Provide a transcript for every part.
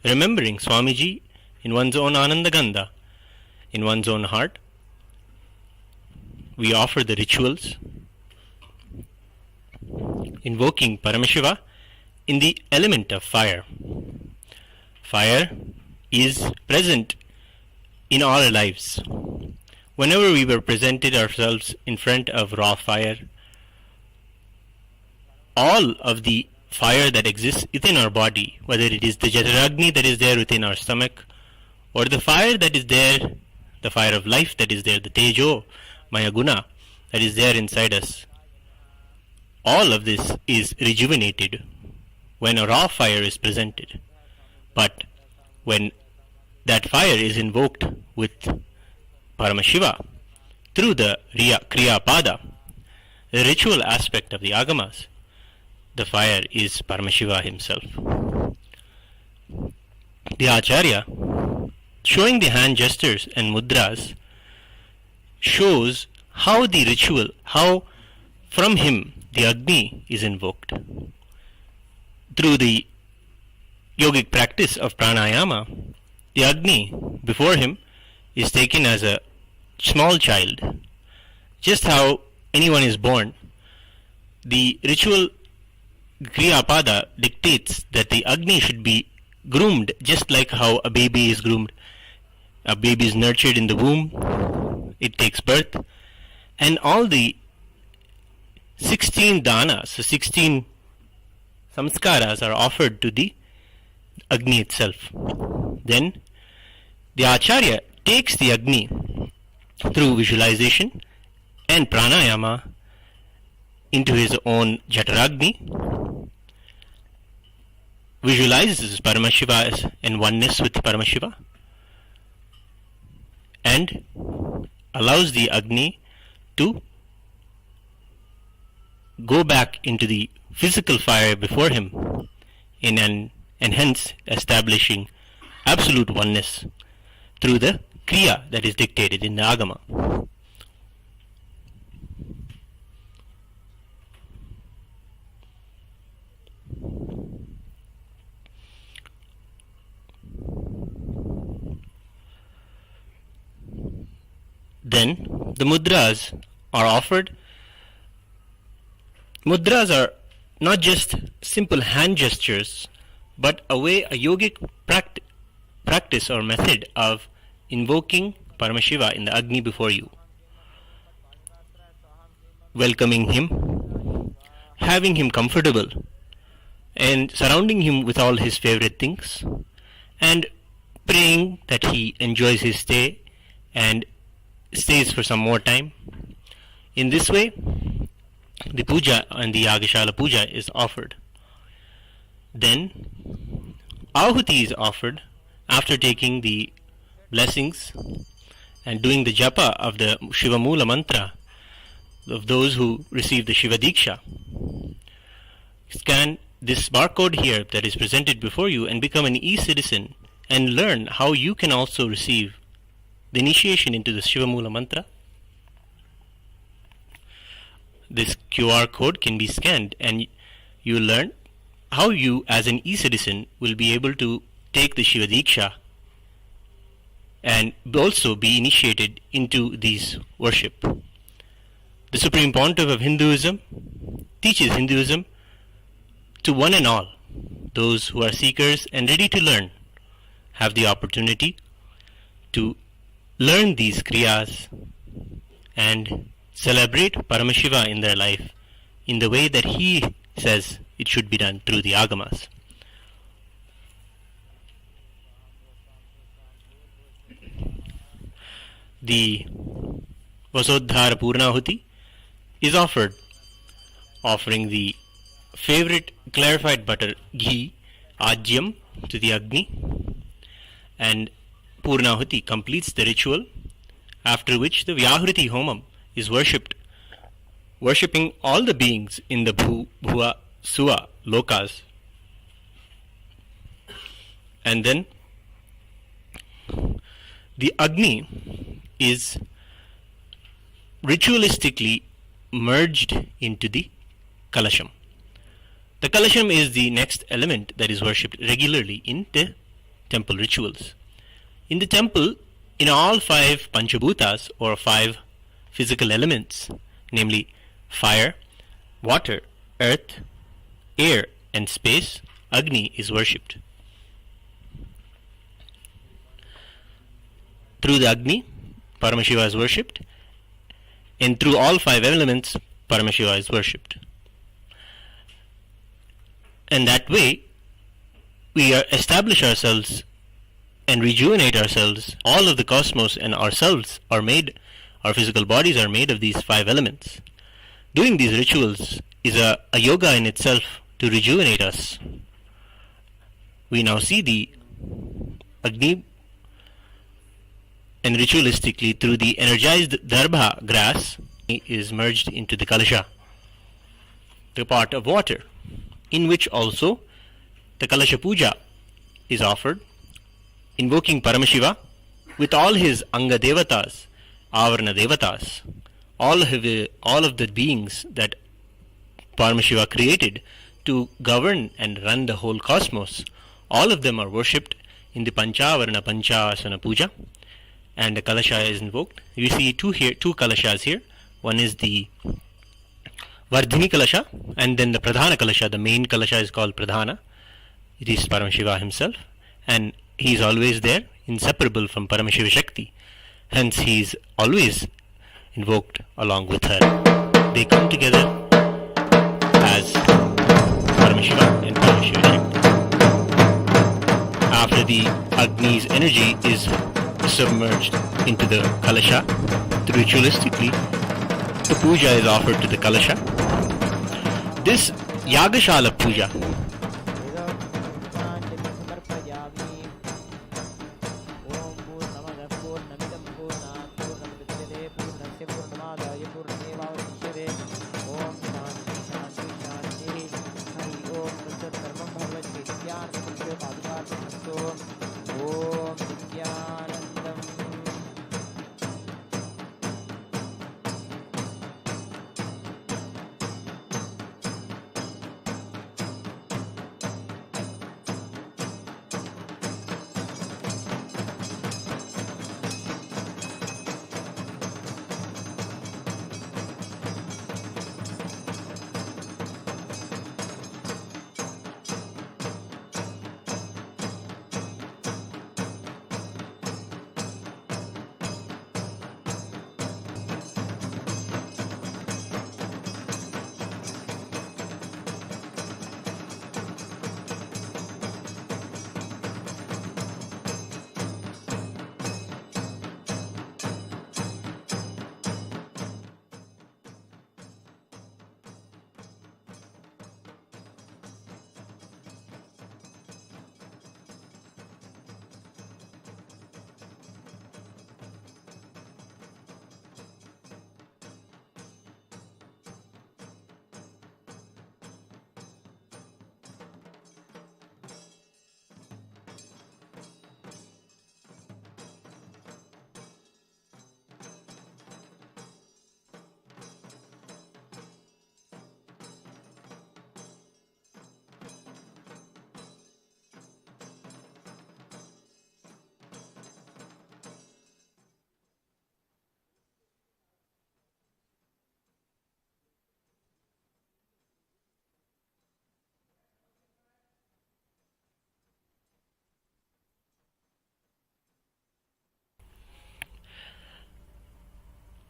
remembering Swamiji in one's own Anandagandha, in one's own heart. We offer the rituals, invoking Paramashiva in the element of fire. Fire is present in all our lives. Whenever we were presented ourselves in front of raw fire, all of the fire that exists within our body, whether it is the Jataragni that is there within our stomach, or the fire that is there, the fire of life that is there, the Tejo, Maya Guna that is there inside us, all of this is rejuvenated when a raw fire is presented. But when that fire is invoked with Paramashiva through the Kriya Pada, the ritual aspect of the Agamas, the fire is Paramashiva himself. The Acharya, showing the hand gestures and mudras, shows how the ritual, how from him the Agni is invoked. Through the yogic practice of pranayama, the Agni before him is taken as a small child. Just how anyone is born, the ritual Kriyapada dictates that the Agni should be groomed just like how a baby is groomed. A baby is nurtured in the womb, it takes birth, and all the 16 danas, so 16 samskaras are offered to the Agni itself. Then the Acharya takes the Agni through visualization and pranayama into his own Jataragni, visualizes Paramashiva as in oneness with Paramashiva, and allows the Agni to go back into the physical fire before him and hence establishing absolute oneness through the Kriya that is dictated in the Agama. Then the mudras are offered. Mudras are not just simple hand gestures, but a yogic practice or method of invoking Paramashiva in the Agni before you, welcoming him, having him comfortable, and surrounding him with all his favorite things, and praying that he enjoys his stay and stays for some more time. In this way, the puja and the Yagashala puja is offered. Then Ahuti is offered after taking the blessings and doing the japa of the Shiva Mula mantra of those who receive the Shiva Diksha. Scan this barcode here that is presented before you and become an e-citizen and learn how you can also receive the initiation into the Shiva Mula mantra. This QR code can be scanned and you will learn how you as an e-citizen will be able to take the Shiva Diksha and also be initiated into these worship. The Supreme Pontiff of Hinduism teaches Hinduism to one and all. Those who are seekers and ready to learn have the opportunity to learn these kriyas and celebrate Paramashiva in their life in the way that he says it should be done through the Agamas. The Vasodhara Purnahuti is offered, offering the favorite clarified butter ghee, Ajyam, to the Agni, and Purnahuti completes the ritual, after which the Vyahruti Homam is worshipped, worshipping all the beings in the Bhuva, Suva, Lokas. And then the Agni is ritualistically merged into the Kalasham. The Kalasham is the next element that is worshipped regularly in the temple rituals. In the temple, in all five Panchabhutas or five physical elements, namely fire, water, earth, air, and space, Agni is worshipped. Through the Agni, Paramashiva is worshipped, and through all five elements, Paramashiva is worshipped. And that way, we establish ourselves and rejuvenate ourselves. All of the cosmos and ourselves are made, our physical bodies are made of these five elements. Doing these rituals is a yoga in itself to rejuvenate us. We now see the Agni, and ritualistically through the energized darbha grass is merged into the kalasha, the pot of water, in which also the kalasha puja is offered, invoking Paramashiva with all his anga devatas, avarana devatas, all of the beings that Paramashiva created to govern and run the whole cosmos. All of them are worshipped in the Panchavarana Panchasana puja, and the kalasha is invoked. You see two kalashas here. One is the Vardhini kalasha, and then the Pradhana kalasha. The main kalasha is called Pradhana. It is Paramashiva himself, and he is always there, inseparable from Paramashiva Shakti. Hence he is always invoked along with her. They come together as Paramashiva and Paramashiva Shakti. After the Agni's energy is submerged into the kalasha, ritualistically the puja is offered to the kalasha. This Yagashala puja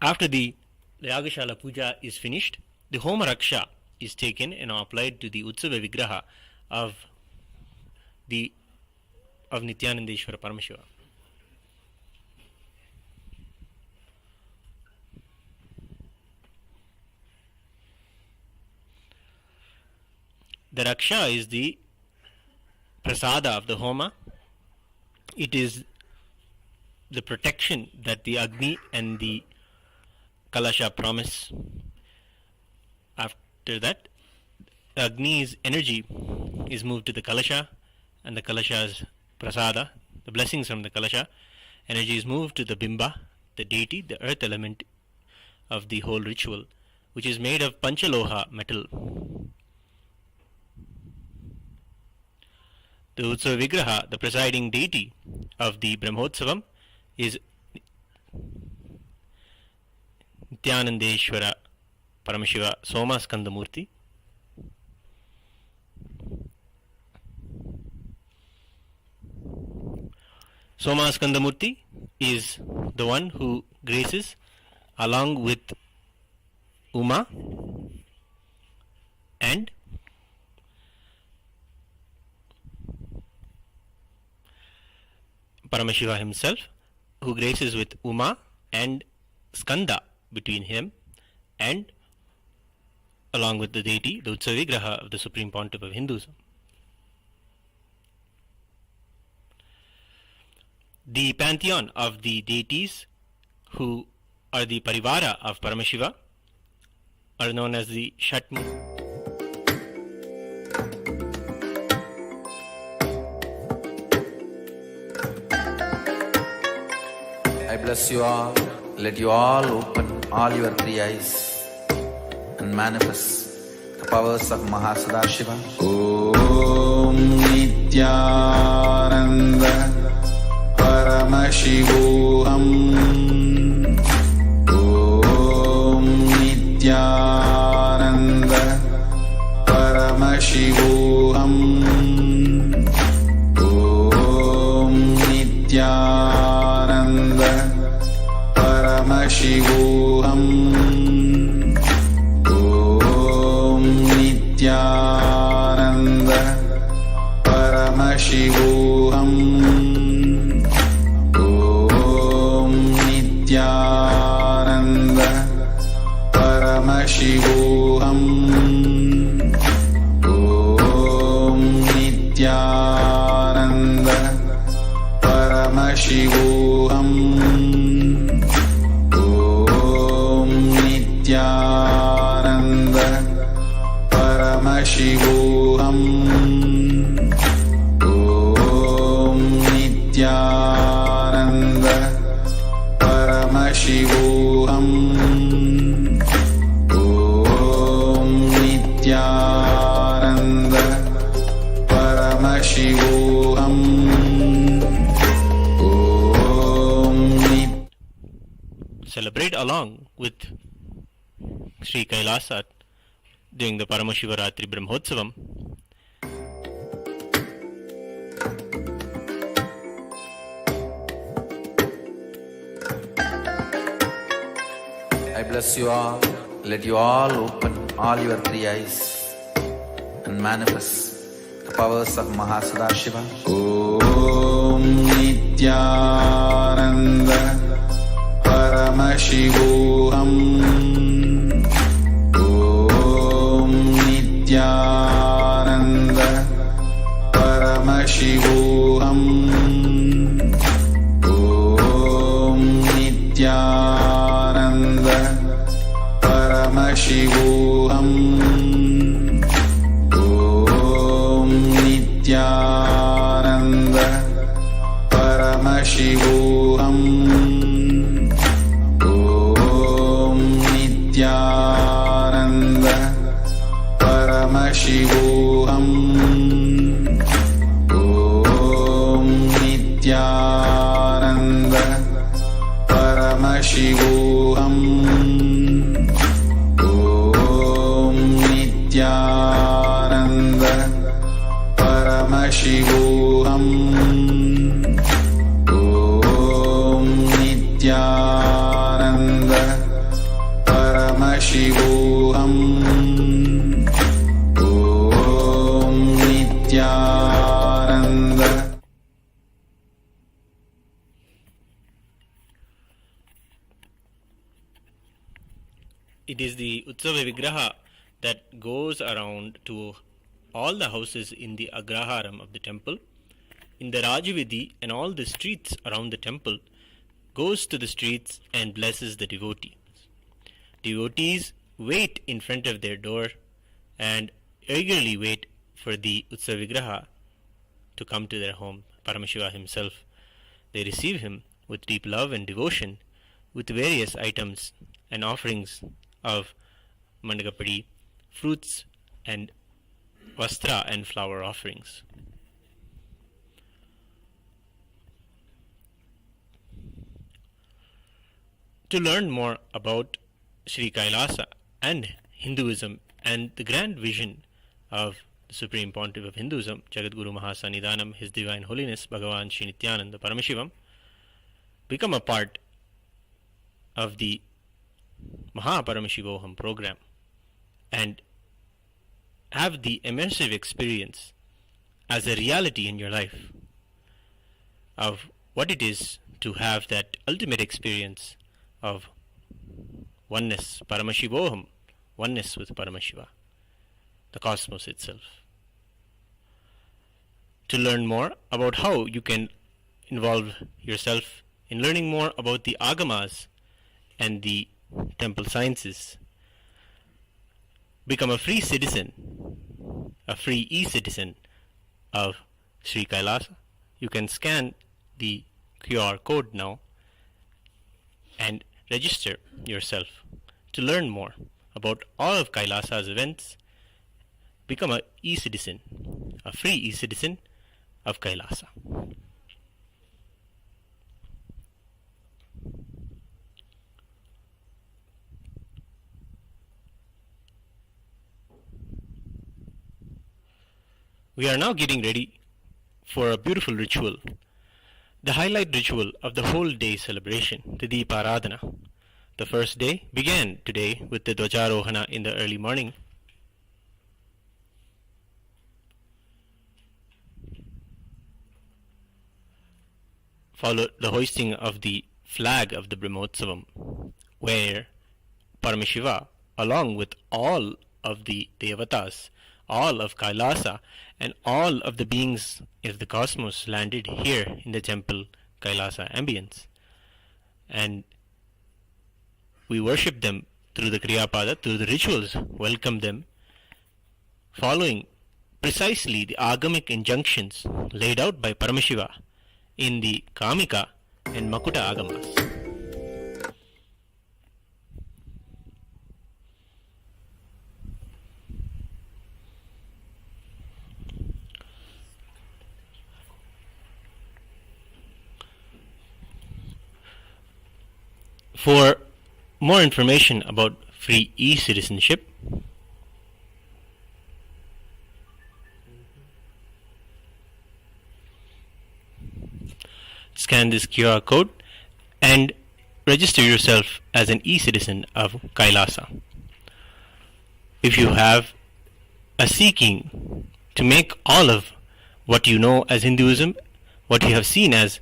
After the Yagashala puja is finished, the Homa Raksha is taken and applied to the Utsava Vigraha of Nithyanandeshwara Paramashiva. The Raksha is the prasada of the Homa. It is the protection that the Agni and the Kalasha promise. After that, Agni's energy is moved to the Kalasha, and the Kalasha's prasada, the blessings from the Kalasha, energy is moved to the Bimba, the deity, the earth element of the whole ritual, which is made of Panchaloha metal. The Utsava Vigraha, the presiding deity of the Brahmotsavam, is Nithyanandeshwara Paramashiva Soma-Skandamurti. Soma-Skandamurti is the one who graces along with Uma and Paramashiva himself, who graces with Uma and Skanda between him and along with the deity, the Utsava Vigraha of the Supreme Pontiff of Hinduism. The pantheon of the deities who are the Parivara of Paramashiva are known as the Shatmurty. I bless you all. Let you all open all your three eyes and manifest the powers of MahaParamashiva. Om Nithyananda Paramashivam. Om Nithyananda Paramashivam. Om Nithyananda Paramashivam. Om Nithyananda Paramashivam. Om Nithyananda Paramashivam. Om Nithyananda Paramashivam. Om Nithyananda Paramashivam. Om Nithyananda Paramashivam. Om Nithyananda Paramashivam. Celebrate along with Sri Kailasa during the Paramashivaratri Brahmotsavam. I bless you all. Let you all open all your three eyes and manifest the powers of MahaParamashiva. Om Nithyananda Paramashivam. Om Nithyananda Paramashivam. Om Nithyananda Paramashivam. Om Nithyananda Paramashivam. Om Nithyananda Paramashivam. Om Nithyananda Paramashivam. Om Nithyananda Paramashivam. Om Nithyananda Paramashivam. Om Nithyananda. It is the Utsava Vigraha that goes around to all the houses in the Agraharam of the temple, in the Rajavidhi and all the streets around the temple, goes to the streets and blesses the devotees. Devotees wait in front of their door and eagerly wait for the Utsava Vigraha to come to their home, Paramashiva himself. They receive him with deep love and devotion, with various items and offerings of mandagapadi, fruits and vastra and flower offerings. To learn more about Sri Kailasa and Hinduism and the grand vision of the Supreme Pontiff of Hinduism, Jagadguru Mahasannidhanam, His Divine Holiness Bhagavan Sri Nithyananda Paramashivam, become a part of the MahaParamashivoham program and have the immersive experience as a reality in your life of what it is to have that ultimate experience of oneness, Paramashivoham, oneness with Paramashiva, the cosmos itself. To learn more about how you can involve yourself in learning more about the agamas and the temple sciences, become a free citizen, a free e-citizen of Sri Kailasa. You can scan the QR code now and register yourself to learn more about all of Kailasa's events. Become a e-citizen, a free e-citizen of Kailasa. We are now getting ready for a beautiful ritual, the highlight ritual of the whole day celebration, the Deeparathana. The first day began today with the Dwajarohana in the early morning. Followed the hoisting of the flag of the Brahmotsavam, where Paramashiva, along with all of the Devatas, all of Kailasa, and all of the beings of the cosmos landed here in the temple Kailasa ambience. And we worship them through the Kriyapada, through the rituals, welcome them, following precisely the agamic injunctions laid out by Paramashiva in the Kamika and Makuta agamas. For more information about free e-citizenship, scan this QR code and register yourself as an e-citizen of Kailasa. If you have a seeking to make all of what you know as Hinduism, what you have seen as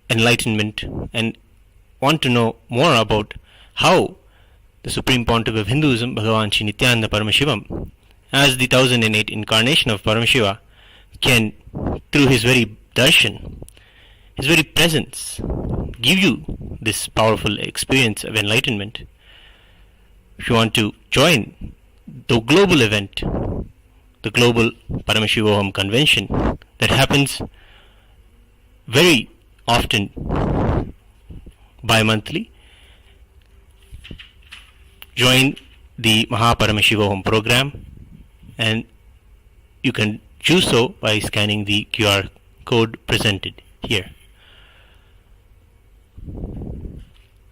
enlightenment, and want to know more about how the Supreme Pontiff of Hinduism, Bhagavan Sri Nithyananda Paramashivam, as the 1008 incarnation of Paramashiva, can, through his very darshan, his very presence, give you this powerful experience of enlightenment. If you want to join the global event, the global Paramashivoham convention that happens very often bi-monthly, join the MahaParamashivoham program, and you can do so by scanning the QR code presented here.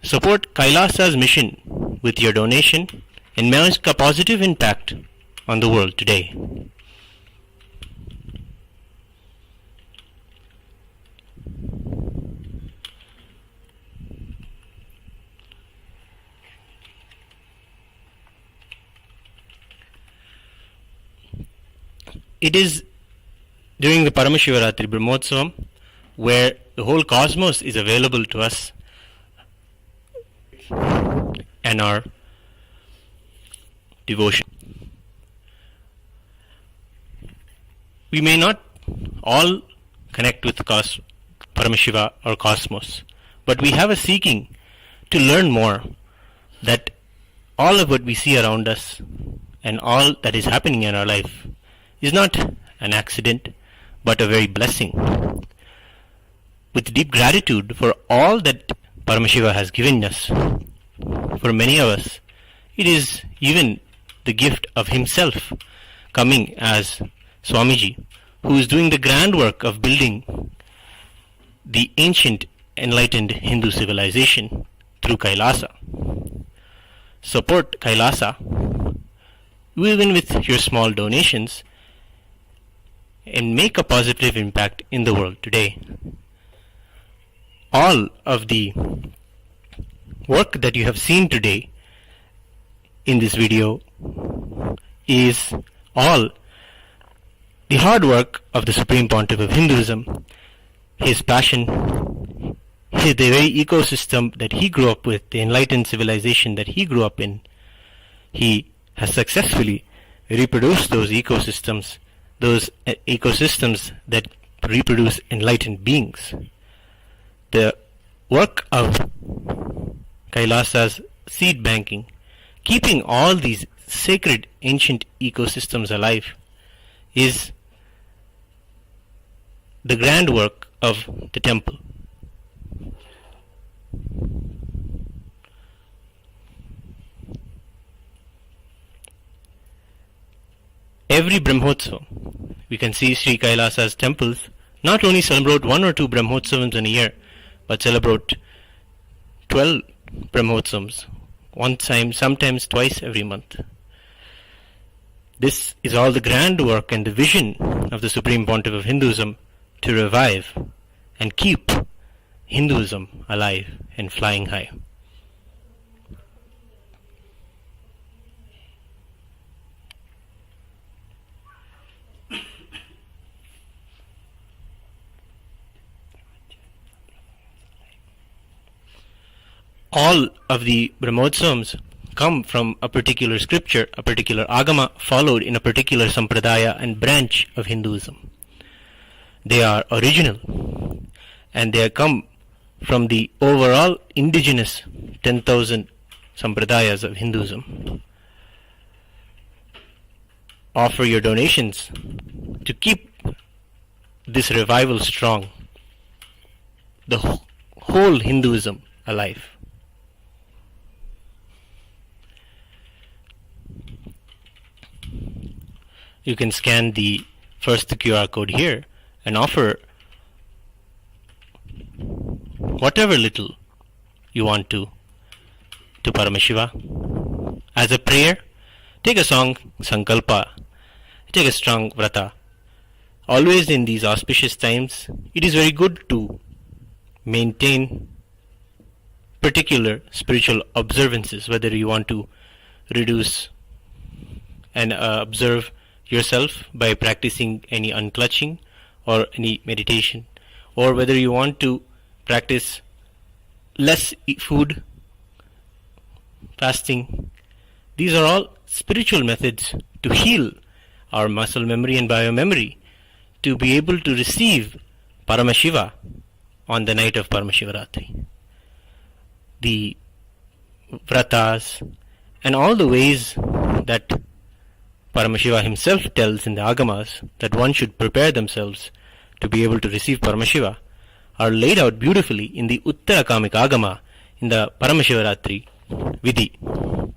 Support Kailasa's mission with your donation and make a positive impact on the world today. It is during the Paramashivaratri Brahmotsavam where the whole cosmos is available to us and our devotion. We may not all connect with Paramashiva or cosmos, but we have a seeking to learn more, that all of what we see around us and all that is happening in our life is not an accident, but a very blessing. With deep gratitude for all that Paramashiva has given us, for many of us, it is even the gift of himself coming as Swamiji, who is doing the grand work of building the ancient enlightened Hindu civilization through Kailasa. Support Kailasa even with your small donations and make a positive impact in the world today. All of the work that you have seen today in this video is all the hard work of the Supreme Pontiff of Hinduism, his passion, the very ecosystem that he grew up with, the enlightened civilization that he grew up in. He has successfully reproduced those ecosystems that reproduce enlightened beings. The work of Kailasa's seed banking, keeping all these sacred ancient ecosystems alive, is the grand work of the temple. Every Brahmotsavam, we can see Sri Kailasa's temples not only celebrate 1 or 2 Brahmotsavams in a year, but celebrate 12 Brahmotsavams, one time, sometimes twice every month. This is all the grand work and the vision of the Supreme Pontiff of Hinduism to revive and keep Hinduism alive and flying high. All of the Brahmotsavams come from a particular scripture, a particular agama followed in a particular sampradaya and branch of Hinduism. They are original and they come from the overall indigenous 10,000 sampradayas of Hinduism. Offer your donations to keep this revival strong, the whole Hinduism alive. You can scan the first QR code here and offer whatever little you want to Paramashiva. As a prayer, take a song, Sankalpa, take a strong vrata. Always in these auspicious times, it is very good to maintain particular spiritual observances, whether you want to reduce and observe yourself by practicing any unclutching or any meditation, or whether you want to practice less food, fasting. These are all spiritual methods to heal our muscle memory and biomemory, to be able to receive Paramashiva on the night of Paramashivaratri. The vratas and all the ways that Paramashiva himself tells in the Agamas that one should prepare themselves to be able to receive Paramashiva are laid out beautifully in the Uttarakamika Agama in the Paramashivaratri Vidhi.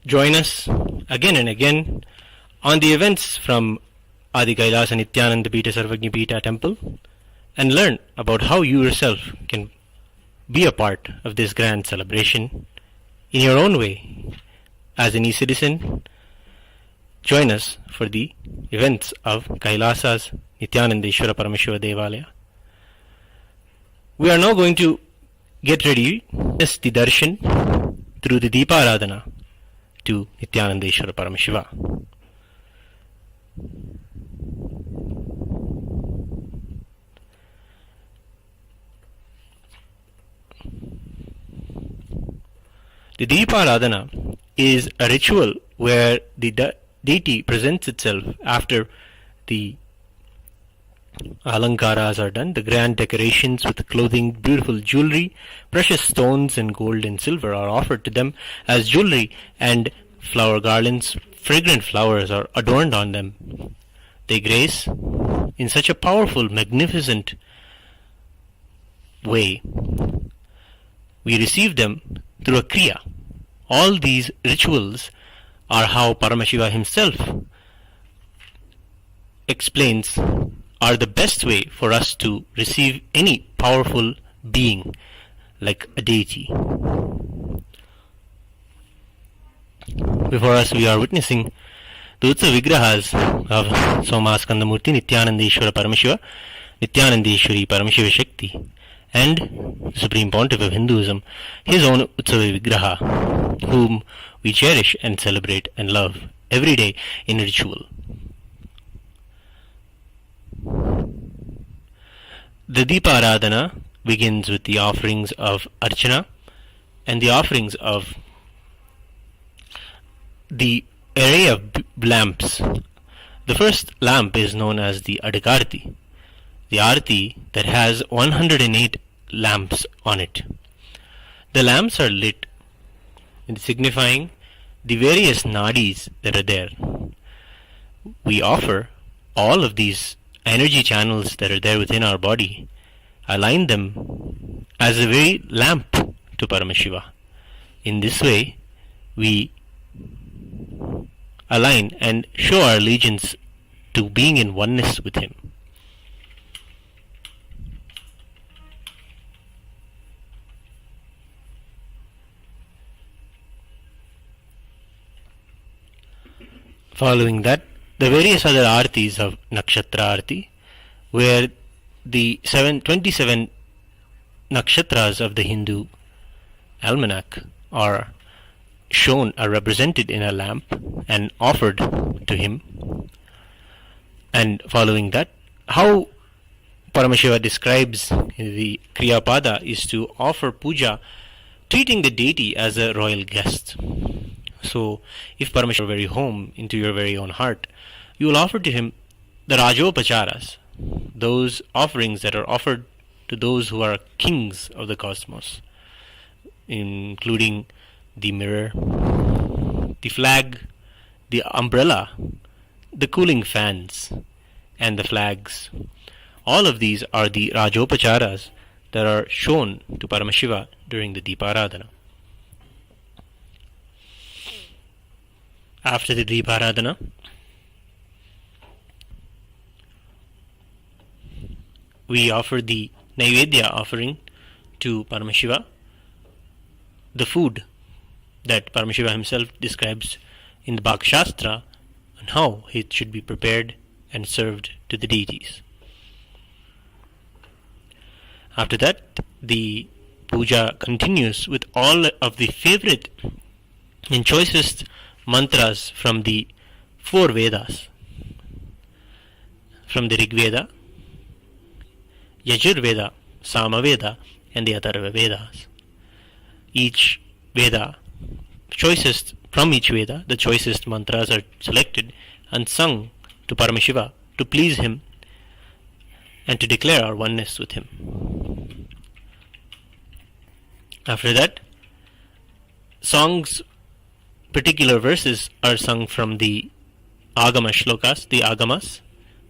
Join us again and again on the events from Adi Kailasa Nithyananda Pita Sarvagni Pita Temple and learn about how you yourself can be a part of this grand celebration in your own way. As an e-citizen, join us for the events of Kailasa's Nithyananda Ishvara Paramashiva Devalaya. We are now going to get ready as the darshan through the Deeparathana to Nithyananda Ishvara Paramashiva. The Deeparathana is a ritual where the deity presents itself after the Alankaras are done. The grand decorations with clothing, beautiful jewelry, precious stones and gold and silver are offered to them as jewelry, and flower garlands, fragrant flowers are adorned on them. They grace in such a powerful, magnificent way. We receive them through a kriya. All these rituals are how Paramashiva himself explains are the best way for us to receive any powerful being like a deity. Before us, we are witnessing the Utsav Vigrahas of Soma Skandamurti, Nithyananda Ishvara Paramashiva, Nithyanandeshwari Paramashiva Shakti, and the Supreme Pontiff of Hinduism, his own Utsava Vigraha, whom we cherish and celebrate and love every day in ritual. The Deeparathana begins with the offerings of Archana and the offerings of the array of lamps. The first lamp is known as the Adakarti, the Arti that has 108 lamps on it. The lamps are lit, signifying the various nadis that are there. We offer all of these energy channels that are there within our body, align them as a very lamp to Paramashiva. In this way, we align and show our allegiance to being in oneness with Him. Following that, the various other artis of Nakshatra Arti, where the 27 nakshatras of the Hindu almanac are shown, are represented in a lamp and offered to him. And following that, how Paramashiva describes the Kriyapada is to offer puja, treating the deity as a royal guest. So, if Paramashiva very home into your very own heart, you will offer to him the Rajopacharas, those offerings that are offered to those who are kings of the cosmos, including the mirror, the flag, the umbrella, the cooling fans, and the flags. All of these are the Rajopacharas that are shown to Paramashiva during the Deeparadhana. After the Deeparadhana, we offer the Naivedya offering to Paramashiva, the food that Paramashiva himself describes in the Bhag Shastra on how it should be prepared and served to the deities. After that, the puja continues with all of the favorite and choicest mantras from the 4 Vedas, from the Rig Veda, Yajur Veda, Sama Veda, and the Atharva Vedas. Each Veda, from each Veda, the choicest mantras are selected and sung to Paramashiva to please him and to declare our oneness with him. After that, songs, particular verses are sung from the Agama Shlokas, the Agamas,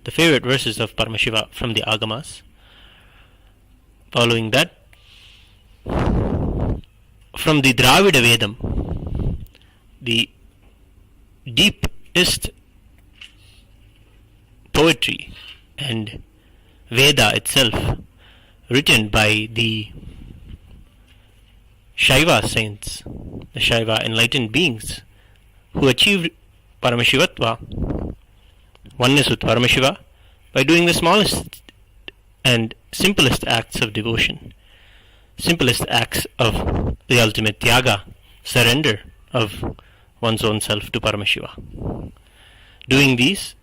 the favorite verses of Paramashiva from the Agamas. Following that, from the Dravida Vedam, the deepest poetry and Veda itself, written by the Shaiva saints, the Shaiva enlightened beings who achieved Paramashivatva, oneness with Paramashiva, by doing the smallest and simplest acts of devotion, simplest acts of the ultimate Tyaga, surrender of one's own self to Paramashiva. Doing these,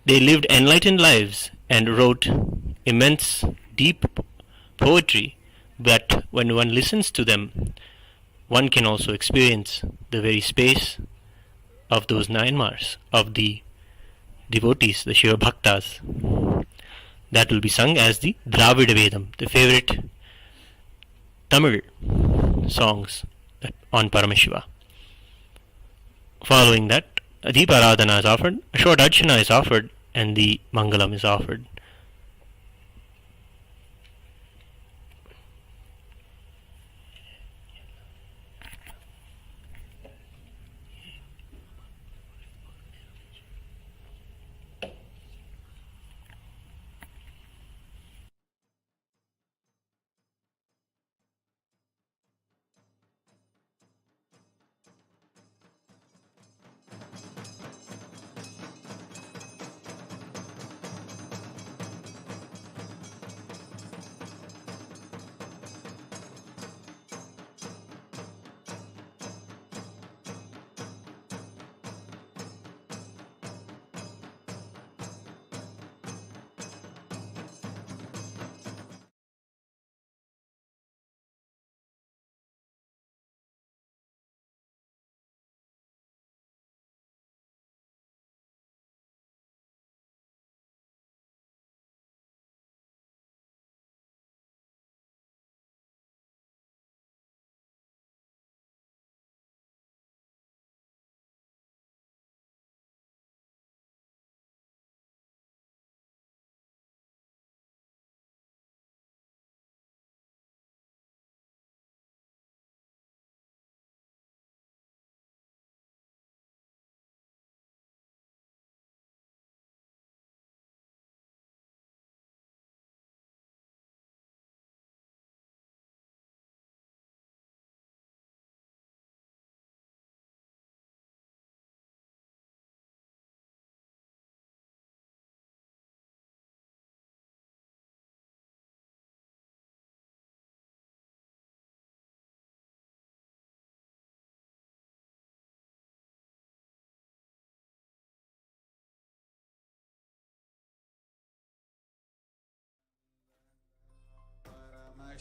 they lived enlightened lives and wrote immense, deep poetry that when one listens to them, one can also experience the very space of those 9 Mars, of the devotees, the Shiva Bhaktas. That will be sung as the Dravida Vedam, the favorite Tamil songs on Paramashiva. Following that, a Deeparadhana is offered, a short Archana is offered, and the Mangalam is offered.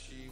Shiva.